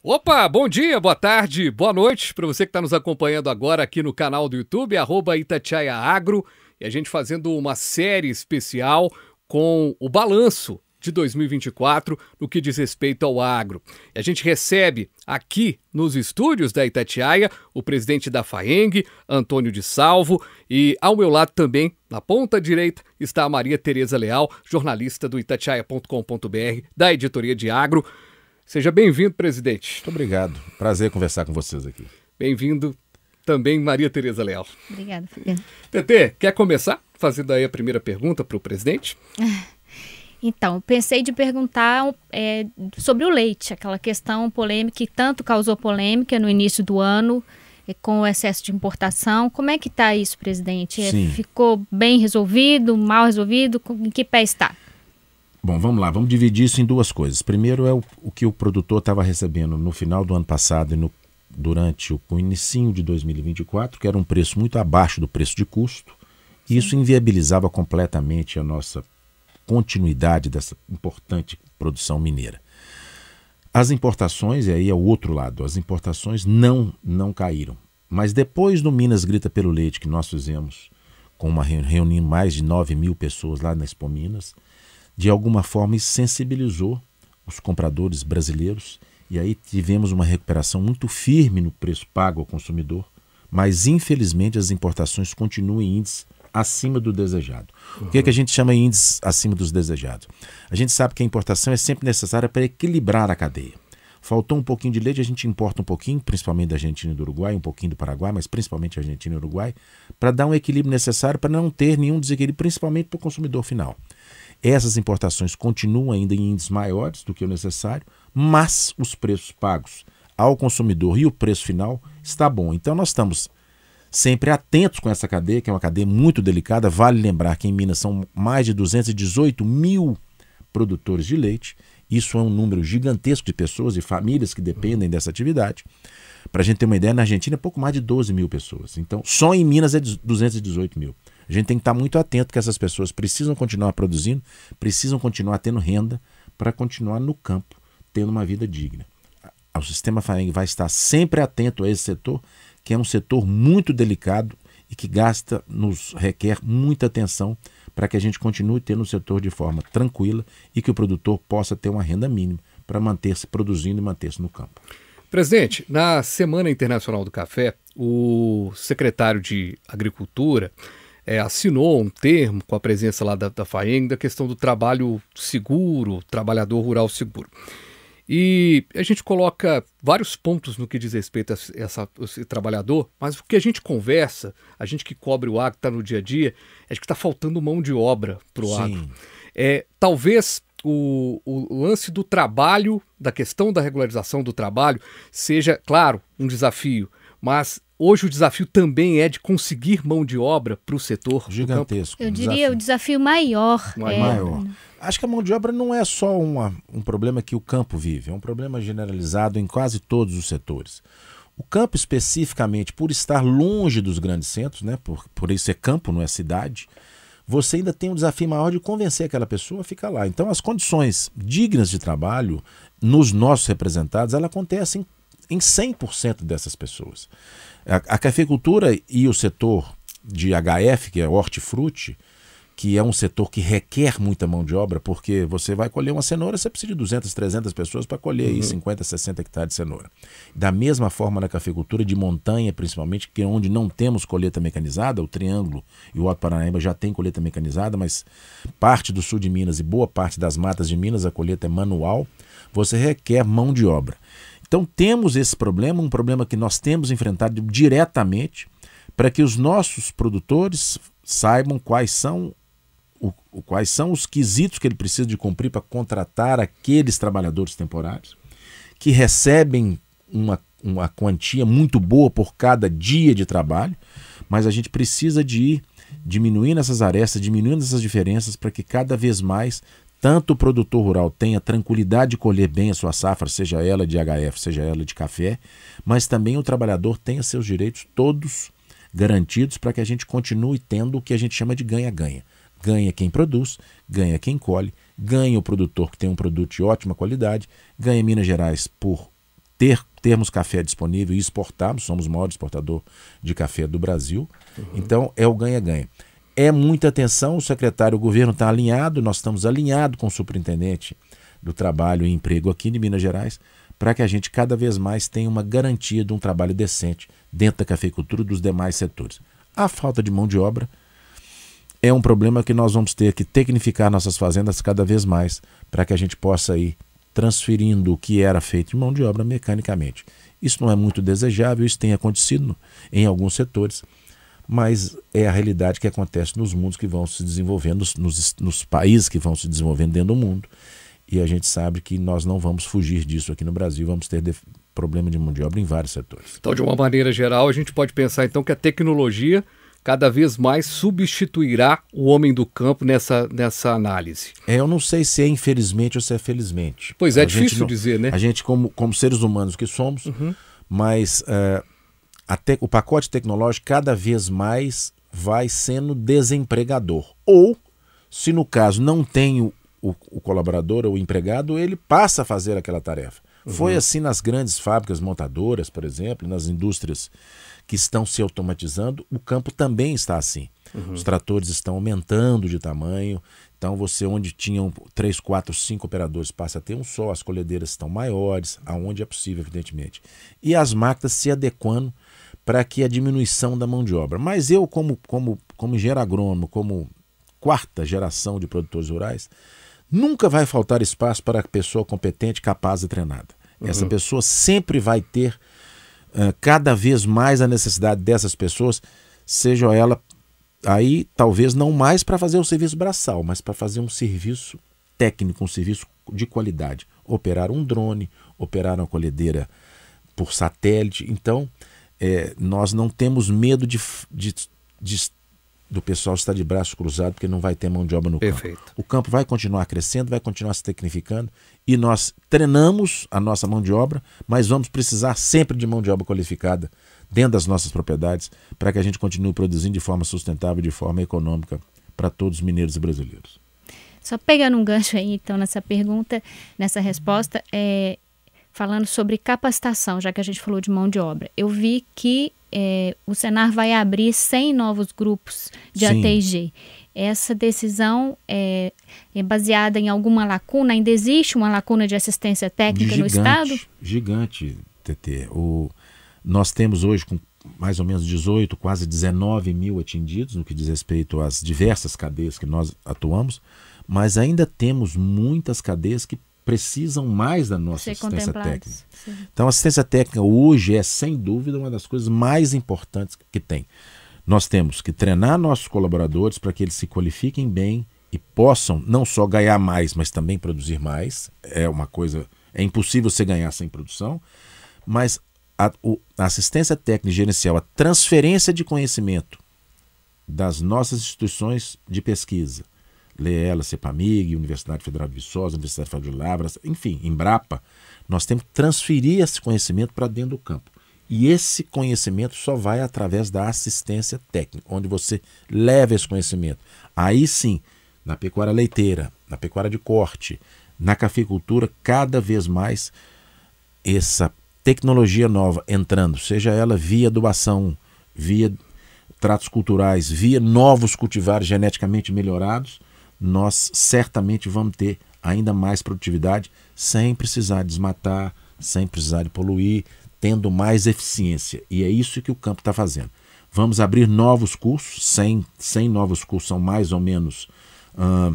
Opa, bom dia, boa tarde, boa noite para você que está nos acompanhando agora aqui no canal do YouTube, @ItatiaiaAgro, e a gente fazendo uma série especial com o balanço de 2024 no que diz respeito ao agro. E a gente recebe aqui nos estúdios da Itatiaia o presidente da FAENG, Antônio de Salvo, e ao meu lado também, na ponta direita, está a Maria Tereza Leal, jornalista do itatiaia.com.br, da editoria de agro. Seja bem-vindo, presidente. Muito obrigado. Prazer conversar com vocês aqui. Bem-vindo também, Maria Tereza Leal. Obrigada, Fabiano. Tetê, quer começar fazendo aí a primeira pergunta para o presidente? Então, pensei de perguntar sobre o leite, aquela questão polêmica que tanto causou polêmica no início do ano, com o excesso de importação. Como é que está isso, presidente? Ficou bem resolvido, mal resolvido? Em que pé está? Bom, vamos lá, vamos dividir isso em duas coisas. Primeiro é o que o produtor estava recebendo no final do ano passado e durante o inicinho de 2024, que era um preço muito abaixo do preço de custo, e isso inviabilizava completamente a nossa continuidade dessa importante produção mineira. As importações, e aí é o outro lado, as importações não caíram. Mas depois do Minas Grita pelo Leite, que nós fizemos, com uma reunião mais de 9.000 pessoas lá na Expo Minas, de alguma forma isso sensibilizou os compradores brasileiros, e aí tivemos uma recuperação muito firme no preço pago ao consumidor, mas infelizmente as importações continuam em índices acima do desejado. O que é que a gente chama de índices acima dos desejados? A gente sabe que a importação é sempre necessária para equilibrar a cadeia. Faltou um pouquinho de leite, a gente importa um pouquinho, principalmente da Argentina e do Uruguai, um pouquinho do Paraguai, mas principalmente a Argentina e o Uruguai, para dar um equilíbrio necessário para não ter nenhum desequilíbrio, principalmente para o consumidor final. Essas importações continuam ainda em índices maiores do que o necessário, mas os preços pagos ao consumidor e o preço final está bom. Então nós estamos sempre atentos com essa cadeia, que é uma cadeia muito delicada. Vale lembrar que em Minas são mais de 218 mil produtores de leite. Isso é um número gigantesco de pessoas e famílias que dependem dessa atividade. Para a gente ter uma ideia, na Argentina é pouco mais de 12 mil pessoas. Então só em Minas é 218 mil. A gente tem que estar muito atento que essas pessoas precisam continuar produzindo, precisam continuar tendo renda para continuar no campo, tendo uma vida digna. O sistema FAENG vai estar sempre atento a esse setor, que é um setor muito delicado e que nos requer muita atenção para que a gente continue tendo o setor de forma tranquila e que o produtor possa ter uma renda mínima para manter-se produzindo e manter-se no campo. Presidente, na Semana Internacional do Café, o secretário de Agricultura assinou um termo com a presença lá da FAENG da questão do trabalho seguro, trabalhador rural seguro. E a gente coloca vários pontos no que diz respeito a esse trabalhador, mas o que a gente conversa, a gente que cobre o agro, está no dia a dia, é que está faltando mão de obra para o agro. Talvez o lance do trabalho, da questão da regularização do trabalho, seja, claro, um desafio, mas hoje o desafio também é de conseguir mão de obra para o setor gigantesco. Eu diria o desafio maior. Maior. Acho que a mão de obra não é só um problema que o campo vive, é um problema generalizado em quase todos os setores. O campo especificamente, por estar longe dos grandes centros, né, por isso ser campo, não é cidade, você ainda tem um desafio maior de convencer aquela pessoa a ficar lá. Então as condições dignas de trabalho nos nossos representados, elas acontecem em 100% dessas pessoas. A cafeicultura e o setor de HF, que é hortifruti, que é um setor que requer muita mão de obra, porque você vai colher uma cenoura, você precisa de 200, 300 pessoas para colher aí 50, 60 hectares de cenoura. Da mesma forma na cafeicultura de montanha, principalmente, que é onde não temos colheita mecanizada, o Triângulo e o Alto Paranaíba já tem colheita mecanizada, mas parte do sul de Minas e boa parte das matas de Minas a colheita é manual, você requer mão de obra. Então temos esse problema, um problema que nós temos enfrentado diretamente para que os nossos produtores saibam quais são os quesitos que ele precisa de cumprir para contratar aqueles trabalhadores temporários que recebem uma quantia muito boa por cada dia de trabalho, mas a gente precisa de ir diminuindo essas arestas, diminuindo essas diferenças para que cada vez mais tanto o produtor rural tenha tranquilidade de colher bem a sua safra, seja ela de HF, seja ela de café, mas também o trabalhador tenha seus direitos todos garantidos para que a gente continue tendo o que a gente chama de ganha-ganha. Ganha quem produz, ganha quem colhe, ganha o produtor que tem um produto de ótima qualidade, ganha Minas Gerais por termos café disponível e exportarmos, somos o maior exportador de café do Brasil. Então é o ganha-ganha. É muita atenção, o secretário, o governo está alinhado, nós estamos alinhados com o superintendente do Trabalho e Emprego aqui de Minas Gerais, para que a gente cada vez mais tenha uma garantia de um trabalho decente dentro da cafeicultura e dos demais setores. A falta de mão de obra é um problema que nós vamos ter que tecnificar nossas fazendas cada vez mais, para que a gente possa ir transferindo o que era feito de mão de obra mecanicamente. Isso não é muito desejável, isso tem acontecido em alguns setores, mas é a realidade que acontece nos mundos que vão se desenvolvendo, nos países que vão se desenvolvendo dentro do mundo, e a gente sabe que nós não vamos fugir disso aqui no Brasil, vamos ter problema de mão de obra em vários setores. Então, de uma maneira geral, a gente pode pensar então que a tecnologia cada vez mais substituirá o homem do campo nessa análise. Eu não sei se é infelizmente ou se é felizmente. Pois é, difícil dizer, né? A gente, como seres humanos que somos, mas até o pacote tecnológico cada vez mais vai sendo desempregador. Ou, se no caso não tem o colaborador ou o empregado, ele passa a fazer aquela tarefa. Foi assim nas grandes fábricas montadoras, por exemplo, nas indústrias que estão se automatizando, o campo também está assim. Os tratores estão aumentando de tamanho, então você onde tinham 3, 4, 5 operadores passa a ter um só, as colhedeiras estão maiores, aonde é possível, evidentemente. E as máquinas se adequando para que a diminuição da mão de obra. Mas eu, como engenheiro agrônomo, como quarta geração de produtores rurais, nunca vai faltar espaço para a pessoa competente, capaz e treinada. Essa pessoa sempre vai ter cada vez mais a necessidade dessas pessoas, seja ela aí talvez não mais para fazer o serviço braçal, mas para fazer um serviço técnico, um serviço de qualidade. Operar um drone, operar uma colhedeira por satélite. Então, nós não temos medo do pessoal estar de braço cruzado, porque não vai ter mão de obra no Perfeito. campo. O campo vai continuar crescendo, vai continuar se tecnificando, e nós treinamos a nossa mão de obra, mas vamos precisar sempre de mão de obra qualificada dentro das nossas propriedades, para que a gente continue produzindo de forma sustentável, de forma econômica, para todos os mineiros e brasileiros. Só pegando um gancho aí, então, nessa pergunta, nessa resposta, falando sobre capacitação, já que a gente falou de mão de obra. Eu vi que o Senar vai abrir 100 novos grupos de ATG. Essa decisão é baseada em alguma lacuna? Ainda existe uma lacuna de assistência técnica no Estado? Gigante, TT. Nós temos hoje com mais ou menos 18, quase 19 mil atendidos no que diz respeito às diversas cadeias que nós atuamos, mas ainda temos muitas cadeias que precisam mais da nossa assistência técnica. Sim. Então, a assistência técnica hoje é, sem dúvida, uma das coisas mais importantes que tem. Nós temos que treinar nossos colaboradores para que eles se qualifiquem bem e possam não só ganhar mais, mas também produzir mais. É impossível você ganhar sem produção, mas a assistência técnica e gerencial, a transferência de conhecimento das nossas instituições de pesquisa, LEELA, CEPAMIG, Universidade Federal de Viçosa, Universidade Federal de Lavras, enfim, Embrapa, nós temos que transferir esse conhecimento para dentro do campo. E esse conhecimento só vai através da assistência técnica, onde você leva esse conhecimento. Aí sim, na pecuária leiteira, na pecuária de corte, na cafeicultura, cada vez mais essa tecnologia nova entrando, seja ela via adubação, via tratos culturais, via novos cultivares geneticamente melhorados, nós certamente vamos ter ainda mais produtividade sem precisar desmatar, sem precisar de poluir, tendo mais eficiência. E é isso que o campo está fazendo. Vamos abrir novos cursos, 100 novos cursos, são mais ou menos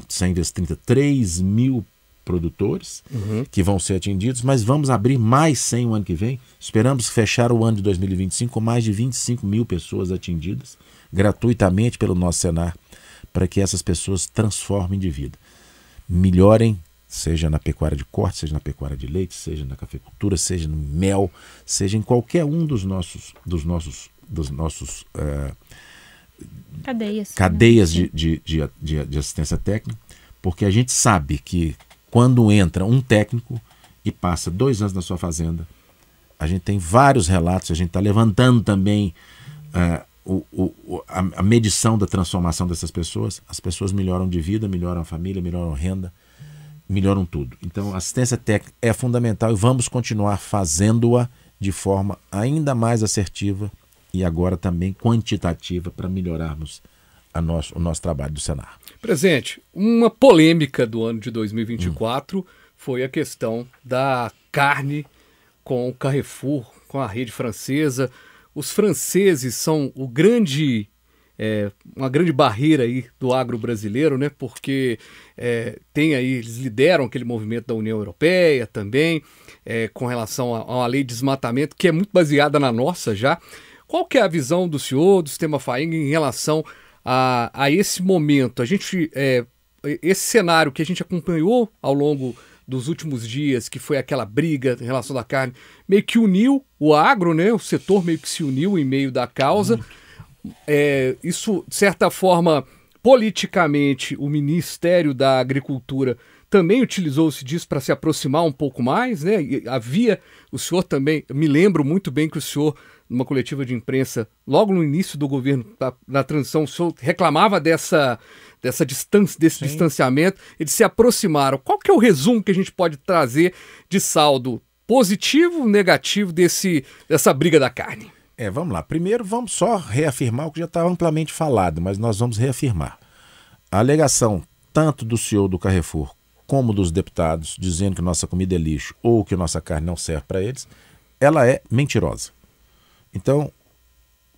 100 vezes 30, 3 mil produtores que vão ser atendidos, mas vamos abrir mais 100 o ano que vem. Esperamos fechar o ano de 2025 com mais de 25 mil pessoas atendidas gratuitamente pelo nosso Senar, para que essas pessoas transformem de vida, melhorem, seja na pecuária de corte, seja na pecuária de leite, seja na cafeicultura, seja no mel, seja em qualquer um dos nossos cadeias de assistência técnica, porque a gente sabe que quando entra um técnico e passa 2 anos na sua fazenda, a gente tem vários relatos, a gente está levantando também a medição da transformação dessas pessoas. As pessoas melhoram de vida, melhoram a família, melhoram a renda, melhoram tudo. Então, a assistência técnica é fundamental e vamos continuar fazendo-a de forma ainda mais assertiva e agora também quantitativa para melhorarmos o nosso trabalho do Senar. Presidente, uma polêmica do ano de 2024 foi a questão da carne com o Carrefour, com a rede francesa. Os franceses são uma grande barreira aí do agro brasileiro, né? Porque eles lideram aquele movimento da União Europeia também, com relação a uma lei de desmatamento que é muito baseada na nossa já. Qual que é a visão do senhor, do Sistema FAENG, em relação a esse momento? Esse cenário que a gente acompanhou ao longo dos últimos dias, que foi aquela briga em relação da carne, meio que uniu o agro, né? O setor meio que se uniu em meio da causa. Isso, de certa forma, politicamente, o Ministério da Agricultura também utilizou-se disso para se aproximar um pouco mais, né? E o senhor também, me lembro muito bem que o senhor, numa coletiva de imprensa, logo no início do governo, na transição, o senhor reclamava dessa distância, desse Sim. distanciamento, eles se aproximaram. Qual que é o resumo que a gente pode trazer de saldo positivo, negativo dessa briga da carne? Vamos lá. Primeiro, vamos só reafirmar o que já estava amplamente falado, mas nós vamos reafirmar. A alegação, tanto do CEO do Carrefour, como dos deputados, dizendo que nossa comida é lixo ou que nossa carne não serve para eles, ela é mentirosa. Então,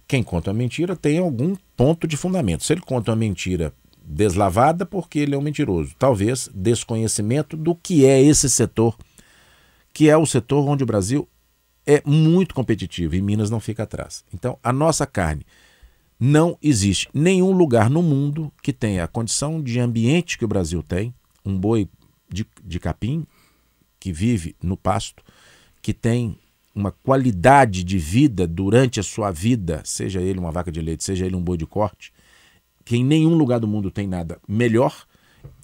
quem conta uma mentira tem algum ponto de fundamento. Se ele conta uma mentira deslavada, porque ele é um mentiroso. Talvez desconhecimento do que é esse setor, que é o setor onde o Brasil é muito competitivo e Minas não fica atrás. Então, a nossa carne, não existe nenhum lugar no mundo que tenha a condição de ambiente que o Brasil tem, um boi de capim que vive no pasto, que tem uma qualidade de vida durante a sua vida, seja ele uma vaca de leite, seja ele um boi de corte, que em nenhum lugar do mundo tem nada melhor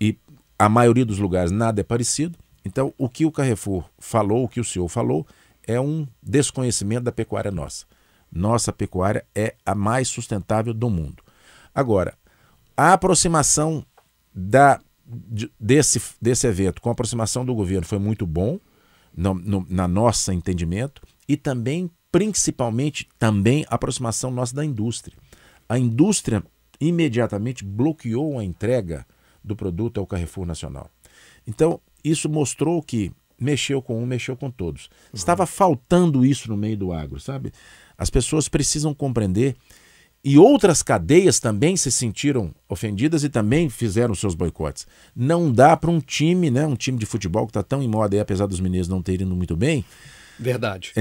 e a maioria dos lugares nada é parecido. Então, o que o Carrefour falou, o que o senhor falou, é um desconhecimento da pecuária nossa. Nossa pecuária é a mais sustentável do mundo. Agora, a aproximação desse evento com a aproximação do governo foi muito bom, na nosso entendimento, e também, principalmente, também a aproximação nossa da indústria. A indústria imediatamente bloqueou a entrega do produto ao Carrefour Nacional. Então, isso mostrou que mexeu com um, mexeu com todos. Estava faltando isso no meio do agro, sabe? As pessoas precisam compreender, e outras cadeias também se sentiram ofendidas e também fizeram seus boicotes. Não dá para um time, né, um time de futebol que está tão em moda aí, apesar dos meninos não terem ido muito bem. Verdade.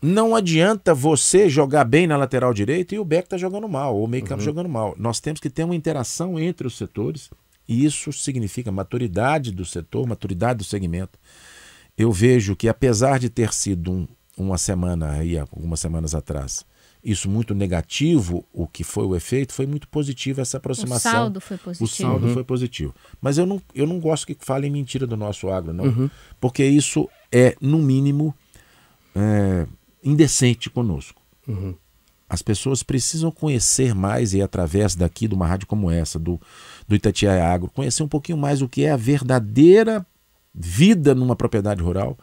Não adianta você jogar bem na lateral direita e o back está jogando mal, ou o meio campo jogando mal. Nós temos que ter uma interação entre os setores, e isso significa maturidade do setor, maturidade do segmento. Eu vejo que, apesar de ter sido uma semana aí, algumas semanas atrás, isso muito negativo, o que foi o efeito, foi muito positivo essa aproximação. O saldo foi positivo. O saldo foi positivo. Mas eu não gosto que falem mentira do nosso agro, não. Porque isso é, no mínimo, indecente conosco. As pessoas precisam conhecer mais, e através daqui de uma rádio como essa, do Itatiaia Agro, conhecer um pouquinho mais o que é a verdadeira vida numa propriedade rural,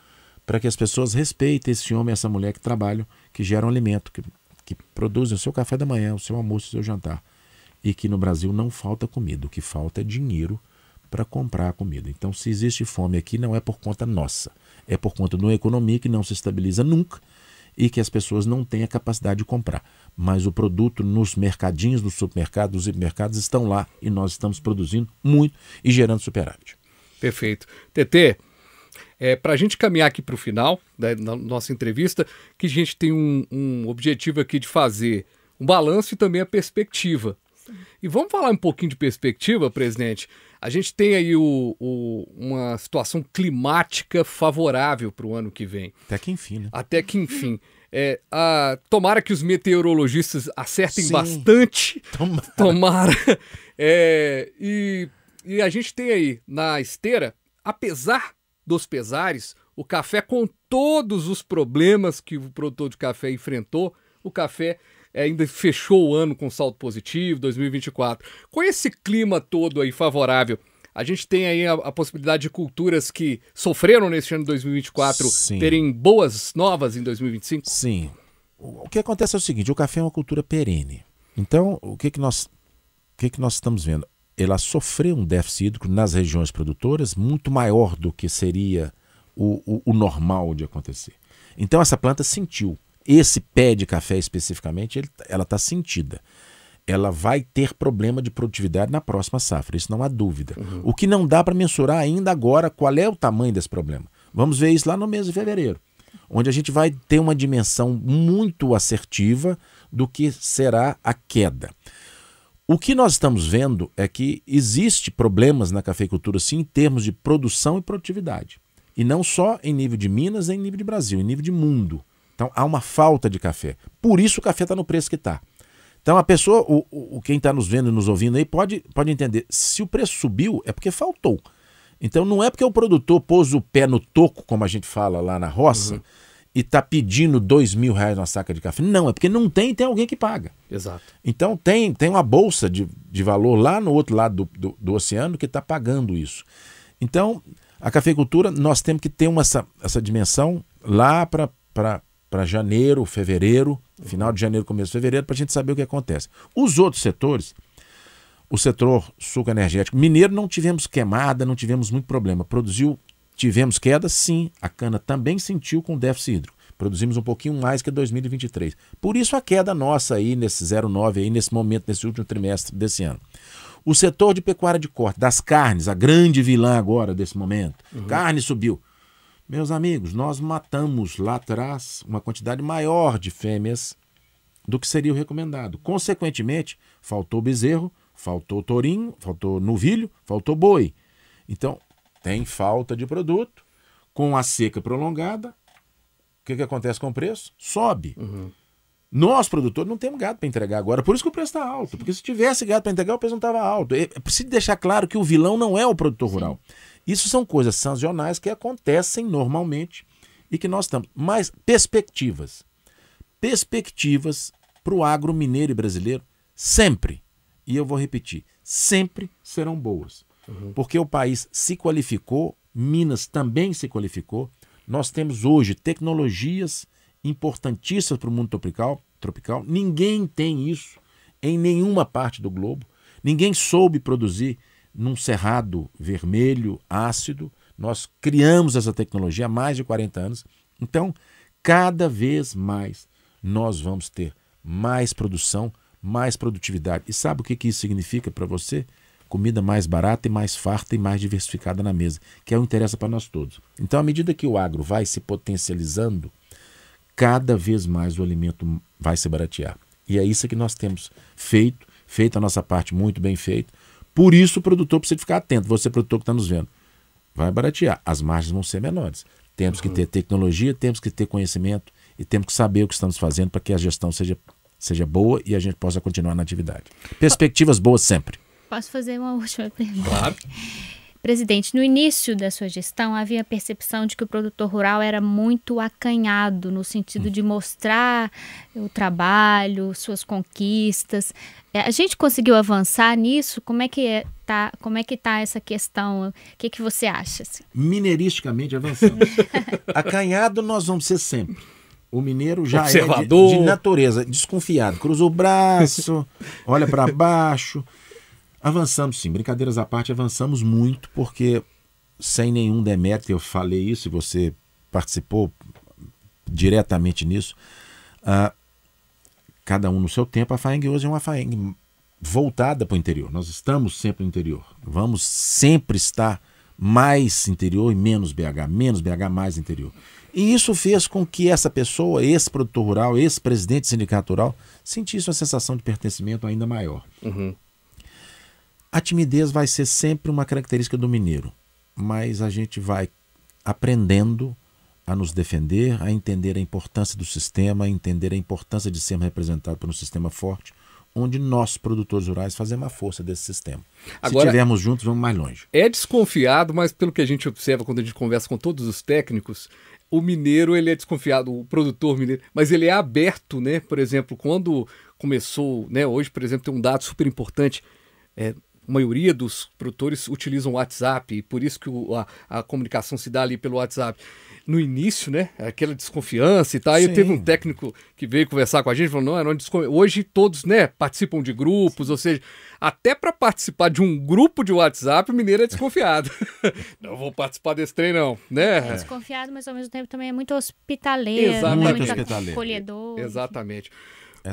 para que as pessoas respeitem esse homem e essa mulher que trabalham, que geram alimento, que produzem o seu café da manhã, o seu almoço, o seu jantar. E que no Brasil não falta comida, o que falta é dinheiro para comprar a comida. Então, se existe fome aqui, não é por conta nossa, é por conta de uma economia que não se estabiliza nunca e que as pessoas não têm a capacidade de comprar. Mas o produto nos mercadinhos, nos supermercados, nos hipermercados estão lá e nós estamos produzindo muito e gerando superávit. Perfeito. Tetê, para a gente caminhar aqui para o final da nossa entrevista, que a gente tem um objetivo aqui de fazer um balanço e também a perspectiva. Sim. E vamos falar um pouquinho de perspectiva, presidente? A gente tem aí uma situação climática favorável para o ano que vem. Até que enfim, né? Até que enfim. Tomara que os meteorologistas acertem Sim, bastante. Tomara. E a gente tem aí na esteira, apesar dos pesares, o café, com todos os problemas que o produtor de café enfrentou, o café ainda fechou o ano com saldo positivo, 2024. Com esse clima todo aí favorável, A gente tem aí a possibilidade de culturas que sofreram neste ano de 2024 Sim. terem boas novas em 2025? Sim. O que acontece é o seguinte, o café é uma cultura perene. Então, o que nós estamos vendo? Ela sofreu um déficit hídrico nas regiões produtoras muito maior do que seria o normal de acontecer. Então, essa planta sentiu. Esse pé de café especificamente, ela está sentida. Ela vai ter problema de produtividade na próxima safra, isso não há dúvida. O que não dá para mensurar ainda agora qual é o tamanho desse problema. Vamos ver isso lá no mês de fevereiro, onde a gente vai ter uma dimensão muito assertiva do que será a queda. O que nós estamos vendo é que existe problemas na cafeicultura, sim, em termos de produção e produtividade. E não só em nível de Minas, em nível de Brasil, em nível de mundo. Então há uma falta de café. Por isso o café está no preço que está. Então a pessoa, quem está nos vendo e nos ouvindo aí, pode entender. Se o preço subiu, é porque faltou. Então não é porque o produtor pôs o pé no toco, como a gente fala lá na roça, e está pedindo R$2.000 na saca de café. Não, é porque não tem alguém que paga. Exato. Então tem uma bolsa de valor lá no outro lado do oceano que está pagando isso. Então a cafeicultura, nós temos que ter essa dimensão lá para janeiro, fevereiro, final de janeiro, começo de fevereiro, para a gente saber o que acontece. Os outros setores, o setor suco energético mineiro, não tivemos queimada, não tivemos muito problema. Tivemos queda, sim, a cana também sentiu com déficit hídrico. Produzimos um pouquinho mais que 2023. Por isso a queda nossa aí nesse 0,9 aí nesse momento, nesse último trimestre desse ano. O setor de pecuária de corte, das carnes, a grande vilã agora desse momento. Carne subiu. Meus amigos, nós matamos lá atrás uma quantidade maior de fêmeas do que seria o recomendado. Consequentemente, faltou bezerro, faltou tourinho, faltou novilho, faltou boi. Então, tem falta de produto. Com a seca prolongada, o que acontece com o preço? Sobe. Nós, produtores, não temos gado para entregar agora. Por isso que o preço está alto. Porque se tivesse gado para entregar, o preço não estava alto. É preciso deixar claro que o vilão não é o produtor rural. Isso são coisas sazonais que acontecem normalmente e que nós estamos. Mas perspectivas para o agro mineiro e brasileiro sempre, e eu vou repetir, sempre serão boas. Porque o país se qualificou, Minas também se qualificou. Nós temos hoje tecnologias importantíssimas para o mundo tropical. Ninguém tem isso em nenhuma parte do globo. Ninguém soube produzir num cerrado vermelho, ácido. Nós criamos essa tecnologia há mais de 40 anos. Então, cada vez mais nós vamos ter mais produção, mais produtividade. E sabe o que isso significa para você? Comida mais barata e mais farta e mais diversificada na mesa, que é o que interessa para nós todos. Então, à medida que o agro vai se potencializando, cada vez mais o alimento vai se baratear. E é isso que nós temos feito a nossa parte muito bem feita. Por isso o produtor precisa ficar atento. Você, produtor que está nos vendo, vai baratear. As margens vão ser menores. Temos que ter tecnologia, temos que ter conhecimento e temos que saber o que estamos fazendo para que a gestão seja boa e a gente possa continuar na atividade. Perspectivas boas sempre. Posso fazer uma última pergunta? Claro. Presidente, no início da sua gestão havia a percepção de que o produtor rural era muito acanhado no sentido de mostrar o trabalho, suas conquistas. A gente conseguiu avançar nisso? Como é que tá essa questão? O que você acha? Assim? Mineiristicamente avançamos. Acanhado nós vamos ser sempre. O mineiro já observador. É de natureza, desconfiado. Cruza o braço, olha para baixo. Avançamos sim, brincadeiras à parte, avançamos muito, porque sem nenhum demérito, eu falei isso e você participou diretamente nisso, cada um no seu tempo. A FAENG hoje é uma FAENG voltada para o interior, nós estamos sempre no interior, vamos sempre estar mais interior e menos BH, mais interior. E isso fez com que essa pessoa, esse produtor rural, esse presidente do sindicato rural, sentisse uma sensação de pertencimento ainda maior. A timidez vai ser sempre uma característica do mineiro, mas a gente vai aprendendo a nos defender, a entender a importância do sistema, a entender a importância de sermos representados por um sistema forte, onde nós, produtores rurais, fazemos a força desse sistema. Agora, se estivermos juntos, vamos mais longe. É desconfiado, mas pelo que a gente observa quando a gente conversa com todos os técnicos, o mineiro ele é desconfiado, o produtor mineiro, mas ele é aberto, né? Por exemplo, quando começou, né? Hoje, por exemplo, tem um dado super importante, maioria dos produtores utilizam o WhatsApp, e por isso que a comunicação se dá ali pelo WhatsApp. No início, né, aquela desconfiança e tal, aí teve um técnico que veio conversar com a gente e falou, hoje todos, né, participam de grupos, ou seja, até para participar de um grupo de WhatsApp, o mineiro é desconfiado. Não vou participar desse trem não, né? É desconfiado, mas ao mesmo tempo também é muito hospitaleiro, exatamente, muito acolhedor. Exatamente.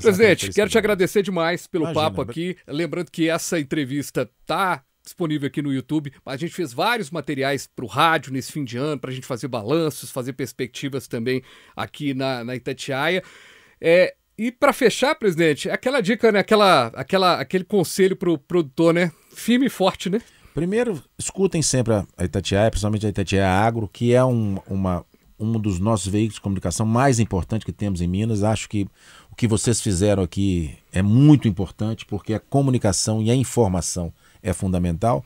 Presidente, quero te agradecer demais pelo papo aqui, lembrando que essa entrevista tá disponível aqui no YouTube, mas a gente fez vários materiais para o rádio nesse fim de ano, para a gente fazer balanços, fazer perspectivas também aqui na Itatiaia. E para fechar, presidente, aquela dica, né? Aquele conselho para o produtor, né? Firme e forte, né? Primeiro, escutem sempre a Itatiaia, principalmente a Itatiaia Agro, que é um dos nossos veículos de comunicação mais importantes que temos em Minas. Acho que o que vocês fizeram aqui é muito importante, porque a comunicação e a informação é fundamental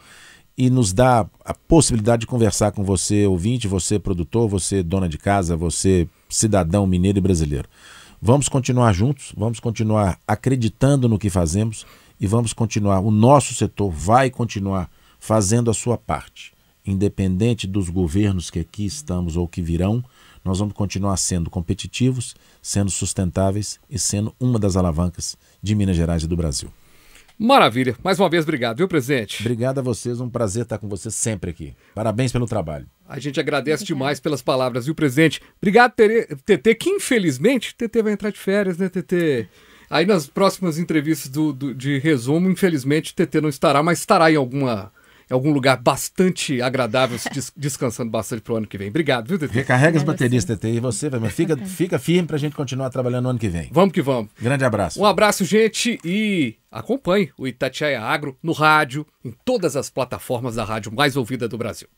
e nos dá a possibilidade de conversar com você, ouvinte, você produtor, você dona de casa, você cidadão mineiro e brasileiro. Vamos continuar juntos, vamos continuar acreditando no que fazemos e vamos continuar, o nosso setor vai continuar fazendo a sua parte. Independente dos governos que aqui estamos ou que virão, nós vamos continuar sendo competitivos, sendo sustentáveis e sendo uma das alavancas de Minas Gerais e do Brasil. Maravilha. Mais uma vez, obrigado, viu, presidente? Obrigado a vocês, um prazer estar com vocês sempre aqui. Parabéns pelo trabalho. A gente agradece demais pelas palavras, viu, presidente? Obrigado, TT, que infelizmente, TT vai entrar de férias, né, TT? Aí nas próximas entrevistas de resumo, infelizmente, TT não estará, mas estará em algum lugar bastante agradável, descansando bastante pro ano que vem. Obrigado, viu, TT? Recarrega as baterias, TT, e você, mas fica firme pra gente continuar trabalhando no ano que vem. Vamos que vamos. Grande abraço. Um abraço, gente, e acompanhe o Itatiaia Agro no rádio, em todas as plataformas da rádio mais ouvida do Brasil.